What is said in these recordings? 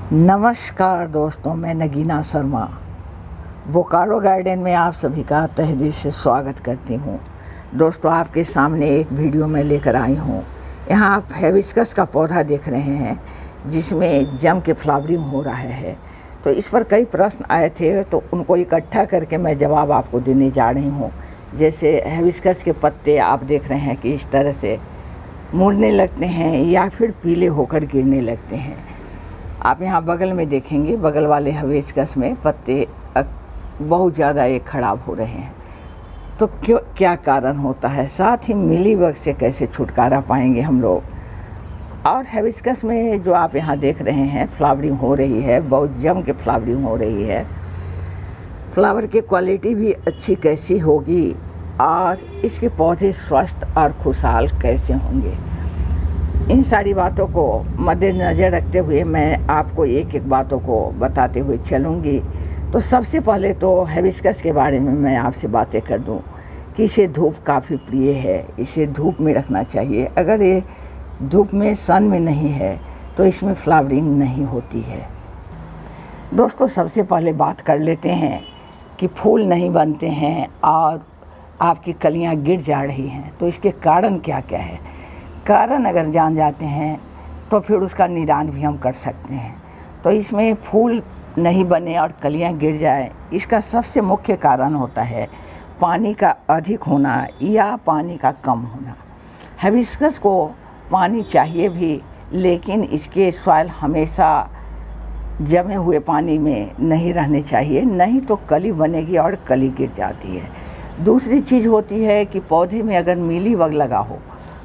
नमस्कार दोस्तों, मैं नगीना शर्मा बोकारो गार्डन में आप सभी का तहे दिल से स्वागत करती हूँ। दोस्तों, आपके सामने एक वीडियो में लेकर आई हूँ। यहाँ आप हिबिस्कस का पौधा देख रहे हैं जिसमें जम के फ्लावरिंग हो रहा है। तो इस पर कई प्रश्न आए थे, तो उनको इकट्ठा करके मैं जवाब आपको देने जा रही हूँ। जैसे हिबिस्कस के पत्ते आप देख रहे हैं कि इस तरह से मुड़ने लगते हैं या फिर पीले होकर गिरने लगते हैं। आप यहाँ बगल में देखेंगे, बगल वाले हिबिस्कस में पत्ते बहुत ज़्यादा एक ख़राब हो रहे हैं। तो क्या कारण होता है, साथ ही मिलीबग से कैसे छुटकारा पाएंगे हम लोग। और हिबिस्कस में जो आप यहाँ देख रहे हैं फ्लावरिंग हो रही है, बहुत जम के फ्लावरिंग हो रही है। फ्लावर की क्वालिटी भी अच्छी कैसी होगी और इसके पौधे स्वस्थ और खुशहाल कैसे होंगे, इन सारी बातों को मद्देनज़र रखते हुए मैं आपको एक एक बातों को बताते हुए चलूँगी। तो सबसे पहले तो हिबिस्कस के बारे में मैं आपसे बातें कर दूं कि इसे धूप काफ़ी प्रिय है, इसे धूप में रखना चाहिए। अगर ये धूप में, सन में नहीं है तो इसमें फ्लावरिंग नहीं होती है। दोस्तों, सबसे पहले बात कर लेते हैं कि फूल नहीं बनते हैं और आपकी कलियां गिर जा रही हैं, तो इसके कारण क्या क्या है। कारण अगर जान जाते हैं तो फिर उसका निदान भी हम कर सकते हैं। तो इसमें फूल नहीं बने और कलियां गिर जाए, इसका सबसे मुख्य कारण होता है पानी का अधिक होना या पानी का कम होना। हिबिस्कस को पानी चाहिए भी, लेकिन इसके सॉइल हमेशा जमे हुए पानी में नहीं रहने चाहिए, नहीं तो कली बनेगी और कली गिर जाती है। दूसरी चीज़ होती है कि पौधे में अगर मिलीबग लगा हो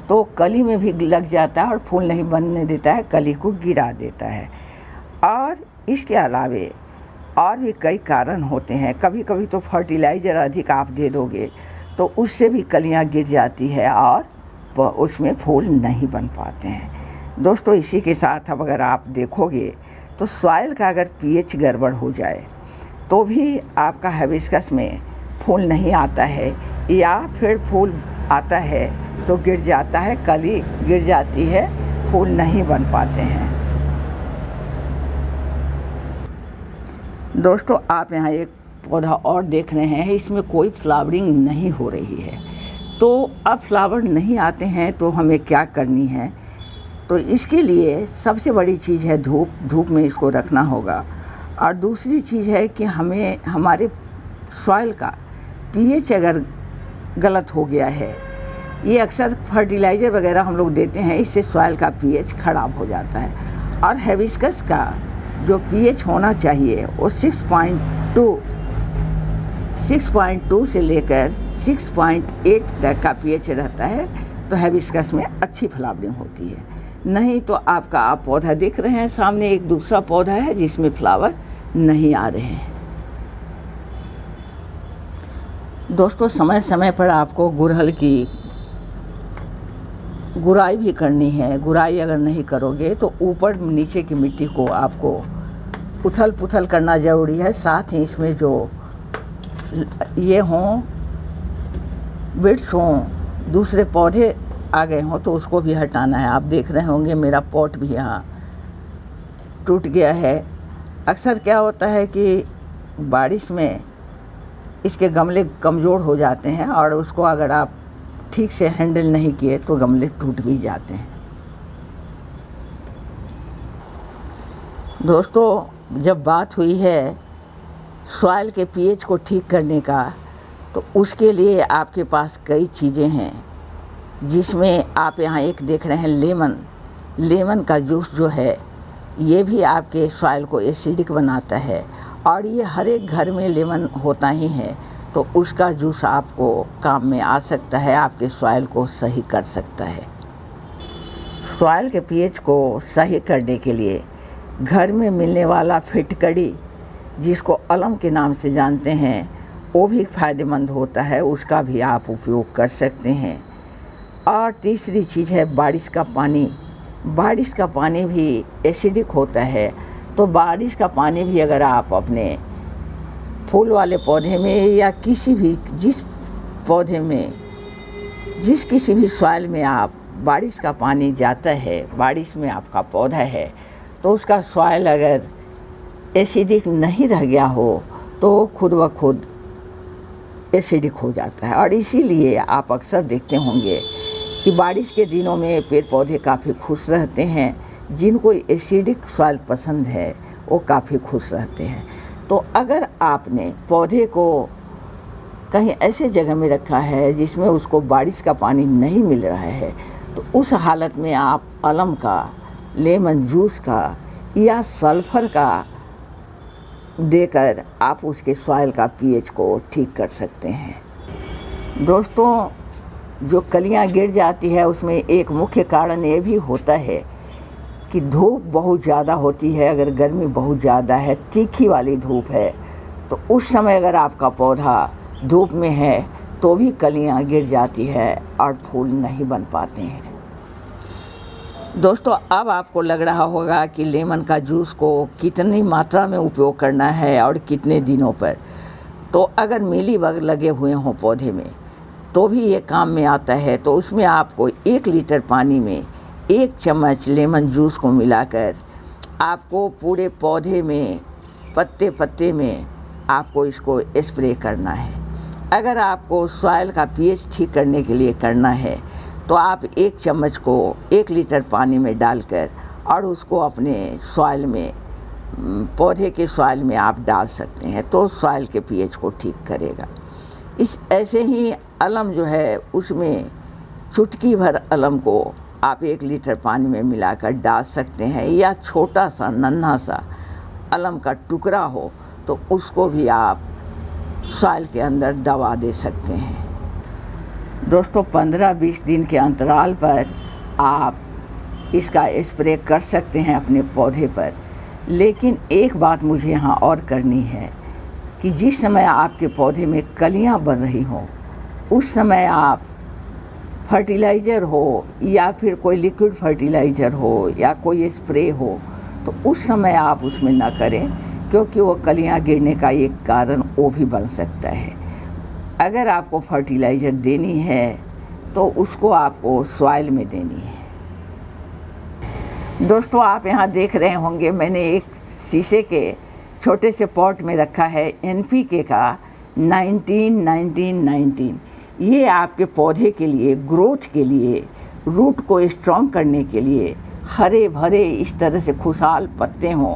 तो कली में भी लग जाता है और फूल नहीं बनने देता है, कली को गिरा देता है। और इसके अलावे और भी कई कारण होते हैं। कभी कभी तो फर्टिलाइज़र अधिक आप दे दोगे तो उससे भी कलियां गिर जाती है और उसमें फूल नहीं बन पाते हैं। दोस्तों, इसी के साथ अब अगर आप देखोगे तो सॉइल का अगर पीएच गड़बड़ हो जाए तो भी आपका हिबिस्कस में फूल नहीं आता है, या फिर फूल आता है तो गिर जाता है, कली गिर जाती है, फूल नहीं बन पाते हैं। दोस्तों, आप यहाँ एक पौधा और देख रहे हैं, इसमें कोई फ्लावरिंग नहीं हो रही है। तो अब फ्लावर नहीं आते हैं तो हमें क्या करनी है। तो इसके लिए सबसे बड़ी चीज़ है धूप में इसको रखना होगा। और दूसरी चीज़ है कि हमें हमारे सॉइल का पीएच अगर गलत हो गया है, ये अक्सर फर्टिलाइज़र वगैरह हम लोग देते हैं, इससे सॉइल का पीएच ख़राब हो जाता है। और हिबिस्कस का जो पीएच होना चाहिए वो 6.2 से लेकर 6.8 तक का पीएच रहता है, तो हिबिस्कस में अच्छी फ्लावरिंग होती है। नहीं तो आप पौधा देख रहे हैं सामने, एक दूसरा पौधा है जिसमें फ्लावर नहीं आ रहे हैं। दोस्तों, समय समय पर आपको गुड़हल की गुड़ाई भी करनी है। गुड़ाई अगर नहीं करोगे तो ऊपर नीचे की मिट्टी को आपको उथल पुथल करना ज़रूरी है। साथ ही इसमें जो ये हों, बिट्स हों, दूसरे पौधे आ गए हों तो उसको भी हटाना है। आप देख रहे होंगे मेरा पॉट भी यहाँ टूट गया है। अक्सर क्या होता है कि बारिश में इसके गमले कमज़ोर हो जाते हैं और उसको अगर आप ठीक से हैंडल नहीं किए तो गमले टूट भी जाते हैं। दोस्तों, जब बात हुई है सॉइल के पीएच को ठीक करने का, तो उसके लिए आपके पास कई चीज़ें हैं, जिसमें आप यहाँ एक देख रहे हैं लेमन का जूस जो है, ये भी आपके सॉइल को एसिडिक बनाता है। और ये हर एक घर में लेमन होता ही है, तो उसका जूस आपको काम में आ सकता है, आपके सॉइल को सही कर सकता है। सॉइल के पीएच को सही करने के लिए घर में मिलने वाला फिटकरी, जिसको अलम के नाम से जानते हैं, वो भी फ़ायदेमंद होता है, उसका भी आप उपयोग कर सकते हैं। और तीसरी चीज़ है बारिश का पानी। बारिश का पानी भी एसिडिक होता है, तो बारिश का पानी भी अगर आप अपने फूल वाले पौधे में या किसी भी सॉइल में आप बारिश का पानी जाता है, बारिश में आपका पौधा है, तो उसका सॉइल अगर एसिडिक नहीं रह गया हो तो खुद ब खुद एसिडिक हो जाता है। और इसीलिए आप अक्सर देखते होंगे कि बारिश के दिनों में पेड़ पौधे काफ़ी खुश रहते हैं। जिनको एसिडिक सॉइल पसंद है वो काफ़ी खुश रहते हैं। तो अगर आपने पौधे को कहीं ऐसे जगह में रखा है जिसमें उसको बारिश का पानी नहीं मिल रहा है, तो उस हालत में आप अलम का, लेमन जूस का या सल्फ़र का देकर आप उसके सॉइल का पीएच को ठीक कर सकते हैं। दोस्तों, जो कलियां गिर जाती है उसमें एक मुख्य कारण ये भी होता है कि धूप बहुत ज़्यादा होती है। अगर गर्मी बहुत ज़्यादा है, तीखी वाली धूप है, तो उस समय अगर आपका पौधा धूप में है तो भी कलियां गिर जाती है और फूल नहीं बन पाते हैं। दोस्तों, अब आपको लग रहा होगा कि लेमन का जूस को कितनी मात्रा में उपयोग करना है और कितने दिनों पर। तो अगर मीलीबग लगे हुए हों पौधे में तो भी ये काम में आता है। तो उसमें आपको 1 लीटर पानी में 1 चम्मच लेमन जूस को मिलाकर आपको पूरे पौधे में, पत्ते पत्ते में आपको इसको स्प्रे करना है। अगर आपको सॉइल का पीएच ठीक करने के लिए करना है तो आप 1 चम्मच को 1 लीटर पानी में डालकर और उसको अपने सॉइल में, पौधे के सॉइल में आप डाल सकते हैं, तो सॉइल के पीएच को ठीक करेगा। ऐसे ही अलम जो है उसमें चुटकी भर अलम को आप 1 लीटर पानी में मिलाकर डाल सकते हैं, या छोटा सा नन्हा सा अलम का टुकड़ा हो तो उसको भी आप सॉइल के अंदर दबा दे सकते हैं। दोस्तों, 15-20 दिन के अंतराल पर आप इसका स्प्रे कर सकते हैं अपने पौधे पर। लेकिन एक बात मुझे यहाँ और करनी है कि जिस समय आपके पौधे में कलियाँ बन रही हों उस समय आप फर्टिलाइज़र हो या फिर कोई लिक्विड फर्टिलाइज़र हो या कोई स्प्रे हो तो उस समय आप उसमें ना करें, क्योंकि वो कलियाँ गिरने का एक कारण वो भी बन सकता है। अगर आपको फर्टिलाइज़र देनी है तो उसको आपको सॉइल में देनी है। दोस्तों, आप यहाँ देख रहे होंगे मैंने एक शीशे के छोटे से पॉट में रखा है NPK का 19-19-19। ये आपके पौधे के लिए, ग्रोथ के लिए, रूट को स्ट्रॉन्ग करने के लिए, हरे भरे इस तरह से खुशहाल पत्ते हों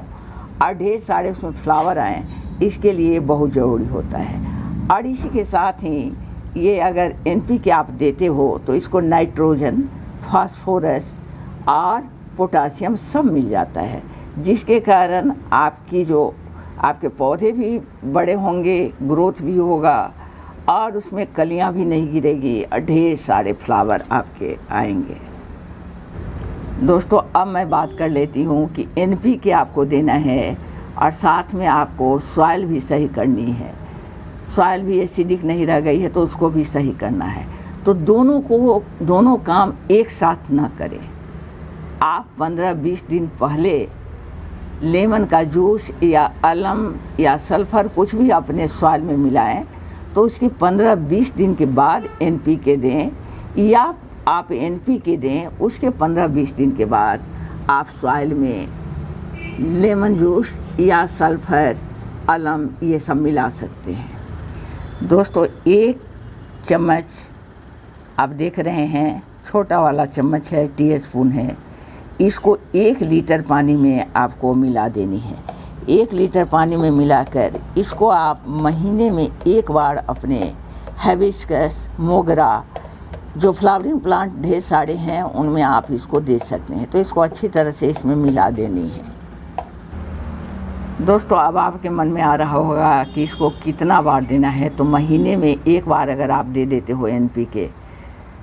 और ढेर सारे उसमें फ्लावर आएँ, इसके लिए बहुत ज़रूरी होता है। और इसी के साथ ही ये अगर NPK आप देते हो तो इसको नाइट्रोजन, फास्फोरस और पोटासियम सब मिल जाता है, जिसके कारण आपके पौधे भी बड़े होंगे, ग्रोथ भी होगा और उसमें कलियां भी नहीं गिरेगी और ढेर सारे फ्लावर आपके आएंगे। दोस्तों, अब मैं बात कर लेती हूँ कि NPK आपको देना है और साथ में आपको सॉइल भी सही करनी है। सॉइल भी एसिडिक नहीं रह गई है तो उसको भी सही करना है। तो दोनों काम एक साथ ना करें। आप 15-20 दिन पहले लेमन का जूस या अलम या सल्फ़र कुछ भी अपने सॉइल में मिलाएं, तो उसके 15-20 दिन के बाद NPK दें, या आप NPK दें उसके 15-20 दिन के बाद आप सॉइल में लेमन जूस या सल्फ़र, अलम ये सब मिला सकते हैं। दोस्तों, 1 चम्मच आप देख रहे हैं, छोटा वाला चम्मच है, टीस्पून है, इसको 1 लीटर पानी में आपको मिला देनी है। 1 लीटर पानी में मिलाकर इसको आप महीने में 1 बार अपने हिबिस्कस, मोगरा, जो फ्लावरिंग प्लांट ढेर सारे हैं उनमें आप इसको दे सकते हैं। तो इसको अच्छी तरह से इसमें मिला देनी है। दोस्तों, अब आपके मन में आ रहा होगा कि इसको कितना बार देना है। तो महीने में 1 बार अगर आप दे देते हो NPK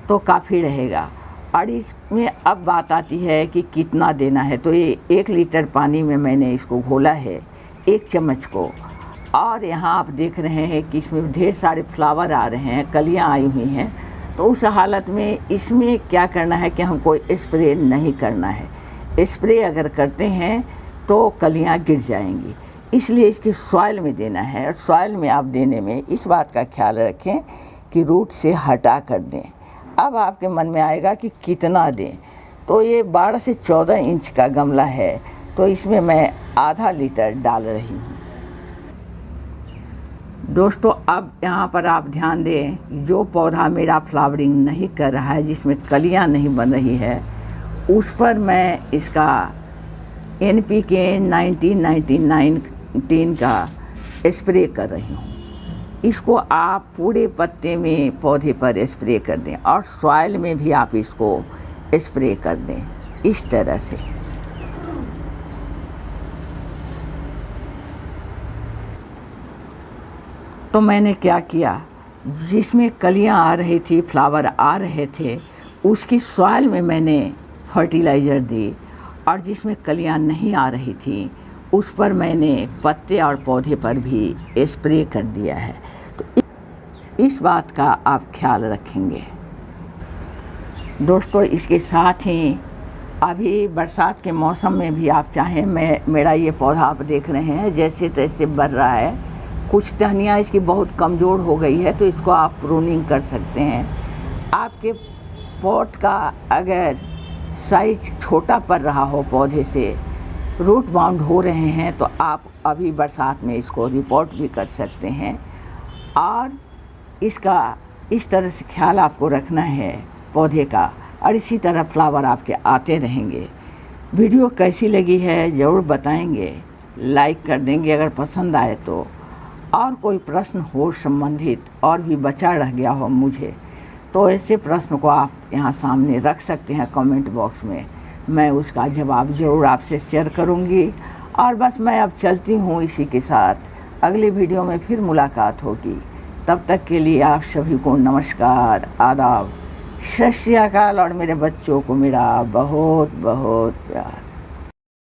तो काफ़ी रहेगा। और इसमें अब बात आती है कि कितना देना है। तो ये 1 लीटर पानी में मैंने इसको घोला है 1 चम्मच को, और यहाँ आप देख रहे हैं कि इसमें ढेर सारे फ्लावर आ रहे हैं, कलियाँ आई हुई हैं। तो उस हालत में इसमें क्या करना है कि हमको स्प्रे नहीं करना है। स्प्रे अगर करते हैं तो कलियाँ गिर जाएंगी, इसलिए इसकी सॉइल में देना है। और सॉइल में आप देने में इस बात का ख्याल रखें कि रूट से हटा कर दें। अब आपके मन में आएगा कि कितना दें। तो ये 12 से 14 इंच का गमला है, तो इसमें मैं आधा लीटर डाल रही हूँ। दोस्तों अब यहाँ पर आप ध्यान दें, जो पौधा मेरा फ्लावरिंग नहीं कर रहा है, जिसमें कलियाँ नहीं बन रही है, उस पर मैं इसका NPK 1919 का स्प्रे कर रही हूँ। इसको आप पूरे पत्ते में पौधे पर स्प्रे कर दें और सॉइल में भी आप इसको स्प्रे कर दें इस तरह से। तो मैंने क्या किया, जिसमें कलियां आ रही थी, फ्लावर आ रहे थे, उसकी सॉइल में मैंने फर्टिलाइज़र दी, और जिसमें कलियां नहीं आ रही थी उस पर मैंने पत्ते और पौधे पर भी स्प्रे कर दिया है। तो इस बात का आप ख्याल रखेंगे। दोस्तों इसके साथ ही अभी बरसात के मौसम में भी आप चाहें, मेरा ये पौधा आप देख रहे हैं जैसे तैसे बढ़ रहा है, कुछ टहनियाँ इसकी बहुत कमज़ोर हो गई है, तो इसको आप प्रूनिंग कर सकते हैं। आपके पॉट का अगर साइज छोटा पड़ रहा हो, पौधे से रूट बाउंड हो रहे हैं, तो आप अभी बरसात में इसको रिपोर्ट भी कर सकते हैं। और इसका इस तरह से ख्याल आपको रखना है पौधे का, और इसी तरह फ्लावर आपके आते रहेंगे। वीडियो कैसी लगी है ज़रूर बताएंगे, लाइक कर देंगे अगर पसंद आए तो। और कोई प्रश्न हो संबंधित और भी बचा रह गया हो मुझे, तो ऐसे प्रश्न को आप यहाँ सामने रख सकते हैं कमेंट बॉक्स में, मैं उसका जवाब ज़रूर आपसे शेयर करूँगी। और बस मैं अब चलती हूँ, इसी के साथ अगली वीडियो में फिर मुलाकात होगी। तब तक के लिए आप सभी को नमस्कार, आदाब, सत श्री अकाल, और मेरे बच्चों को मेरा बहुत बहुत प्यार।